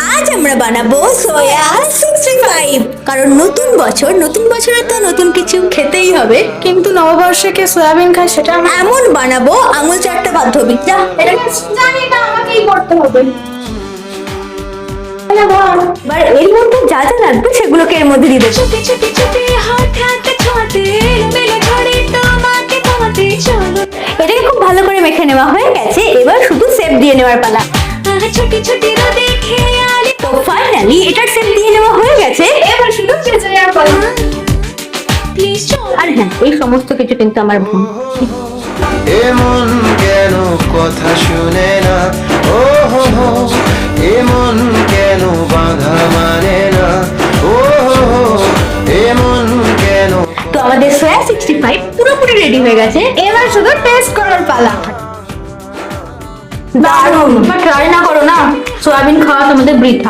আজ আমরা বানাবো সোয়া 65। কারণ নতুন বছরে তো নতুন কিছু খেতেই হবে। কিন্তু নববর্ষে কে সয়াবিন খায় সেটা আমি এমন বানাবো আঙুল চারটা বাধ্যবি। যা এটা জানি না, আমাকেই করতে হবে। এবার এর মধ্যে যা যা লাগবে সেগুলোকে এর মধ্যে দিয়ে দেবো। ছুটে ছুটে ছুটে হঠাৎ ছোঁয়াতে মেলে ধরে তোমাকে তোমাতে চলো এটাকে খুব ভালো করে মেখে নেওয়া হয়ে গেছে। এবার শুধু শেপ দিয়ে নেওয়ার পালা। ছুটি ছুটি রোদে খেয়ালি তো ফাইনালি এটার শেপ দিয়ে নেওয়া হয়ে গেছে। এবার শুধু ভেজে নেওয়ার পালা। প্লিজ চলো আর হ্যাঁ, এই সমস্ত কিছু কিন্তু আমার ভুল। এমন কেন কথা শুনে না, ও হো হো, এমন কেন বাধা মানে না, ও হো হো, এমন কেন। তো আমাদের সোয়া 65 পুরোপুরি রেডি হয়ে গেছে। এবার শুধু টেস্ট করার পালা। দারুণ। ট্রাই না করো না, সোয়াবিন খাওয়া তোমাদের বৃথা।